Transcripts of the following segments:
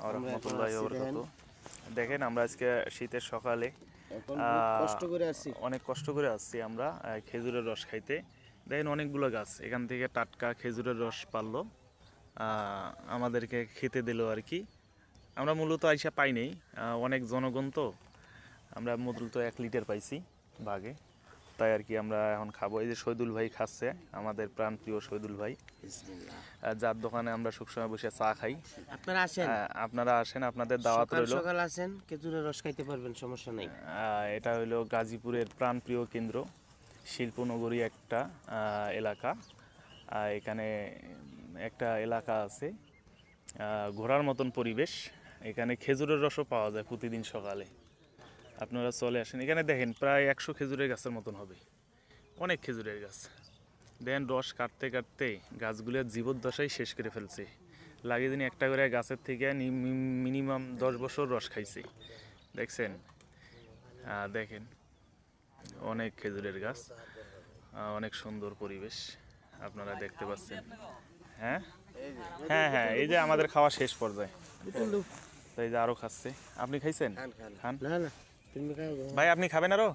ওয়া রাহমাতুল্লাহি ওয়া বারাকাতুহু। দেখেন আমরা আজকে শীতের সকালে অনেক কষ্ট করে আসছি আমরা খেজুরের রস খাইতে। দেখেন অনেকগুলো গাছ, এখান থেকে টাটকা খেজুরের রস পারলো, আমাদেরকে খেতে দিল আর কি। আমরা মূলত আইসা পাই নেই, অনেক জনগণ তো, আমরা মূলত 1 লিটার পাইছি ভাগে, তাই আর কি আমরা এখন খাবো। এই যে শহীদুল ভাই খাচ্ছে, আমাদের প্রাণপ্রিয় শহীদুল ভাই, যার দোকানে আমরা সবসময় বসে চা খাই। আপনারা আসেন, আপনাদের দাওয়াত রইল। সকাল আসেন, খেজুরের রস খাইতে পারবেন, সমস্যা নেই। এটা হলো গাজীপুরের প্রাণপ্রিয় কেন্দ্র, শিল্পনগরী একটা এলাকা। এখানে একটা এলাকা আছে, ঘোরার মতন পরিবেশ। এখানে খেজুরের রসও পাওয়া যায় প্রতিদিন সকালে। আপনারা চলে আসেন। এখানে দেখেন প্রায় 100 খেজুরের গাছের মতন হবে, অনেক খেজুরের গাছ। দেখেন রস কাটতে কাটতে গাছগুলোর জীবদ্দশাই শেষ করে ফেলছে। লাগিয়ে দিন একটা করে গাছের থেকে মিনিমাম 10 বছর রস খাইছে। দেখছেন, দেখেন অনেক খেজুরের গাছ, অনেক সুন্দর পরিবেশ আপনারা দেখতে পাচ্ছেন। হ্যাঁ হ্যাঁ হ্যাঁ, এই যে আমাদের খাওয়া শেষ পর্যায়ে, এই যে আরো খাচ্ছে। আপনি খাইছেন? খান ভাই, আপনি খাবেন আরো?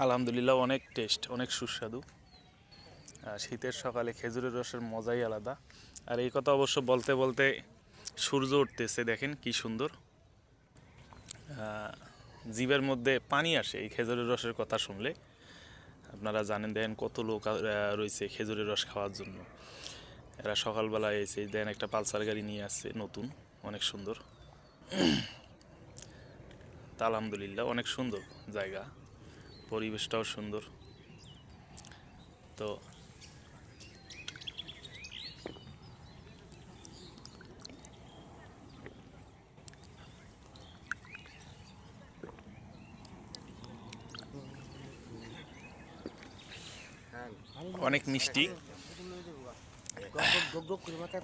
আলহামদুলিল্লাহ, অনেক টেস্ট, অনেক সুস্বাদু। শীতের সকালে খেজুরের রসের মজাই আলাদা। আর এই কথা অবশ্য বলতে বলতে সূর্য উঠতেছে, দেখেন কি সুন্দর। জিভের মধ্যে পানি আসে এই খেজুরের রসের কথা শুনলে। আপনারা জানেন, দেখেন কত লোক রয়েছে খেজুরের রস খাওয়ার জন্য। এরা সকালবেলায় এসে দেন একটা পালসার গাড়ি নিয়ে আসছে নতুন, অনেক সুন্দর। তা আলহামদুলিল্লাহ, অনেক সুন্দর জায়গা, পরিবেশটাও সুন্দর। তো অনেক মিষ্টি।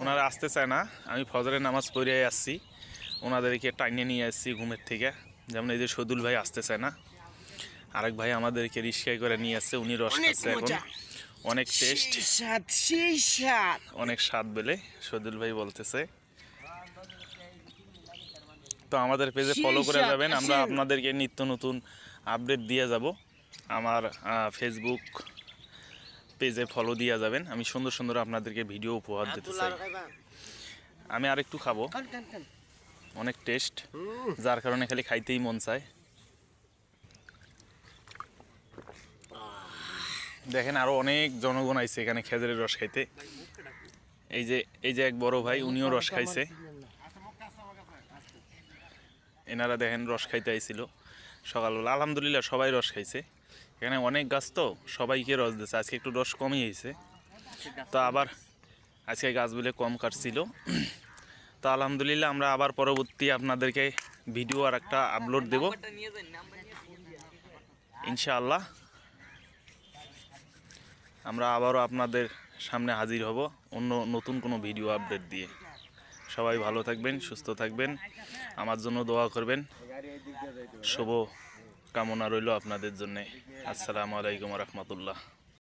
ওনারা আসতে চায় না, আমি ফজরের নামাজ পড়ে আসছি, ওনাদেরকে টাইনে নিয়ে আসছি ঘুমের থেকে। যেমন এই যে শহীদুল ভাই আসতে চায় না, আরেক ভাই আমাদেরকে রিক্সায় করে নিয়ে আসছে, উনি রস খাচ্ছে এখন। অনেক টেস্ট, অনেক স্বাদ বলে শহীদুল ভাই বলতেছে। তো আমাদের পেজে ফলো করে যাবেন, আমরা আপনাদেরকে নিত্য নতুন আপডেট দিয়ে যাব। আমার ফেসবুক পেজে ফলো দিয়ে যাবেন, আমি সুন্দর সুন্দর আপনাদেরকে ভিডিও উপহার দিতে চাই। আমি আরেকটু খাবো, অনেক টেস্ট, যার কারণে খালি খাইতেই মন চায়। দেখেন আরো অনেক জনগণ আইছে এখানে খেজুরের রস খাইতে। এই যে এক বড় ভাই, উনিও রস খাইছে। এনারা দেখেন রস খাইতে আইছিল সকালবেলা। আলহামদুলিল্লাহ, সবাই রস খাইছে। এখানে অনেক গাছ তো, সবাইকে রস দিচ্ছে। আজকে একটু রস কমই হয়েছে, তো আবার আজকে গাছগুলো কম কাটছিল। তো আলহামদুলিল্লাহ, আমরা আবার পরবর্তী আপনাদেরকে ভিডিও আর একটা আপলোড দেব ইনশাআল্লাহ। আমরা আবারও আপনাদের সামনে হাজির হব অন্য নতুন কোনো ভিডিও আপডেট দিয়ে। সবাই ভালো থাকবেন, সুস্থ থাকবেন, আমার জন্য দোয়া করবেন। শুভ কামনা রইল আপনাদের জন্যে। আসসালামু আলাইকুম ওয়া রাহমাতুল্লাহ।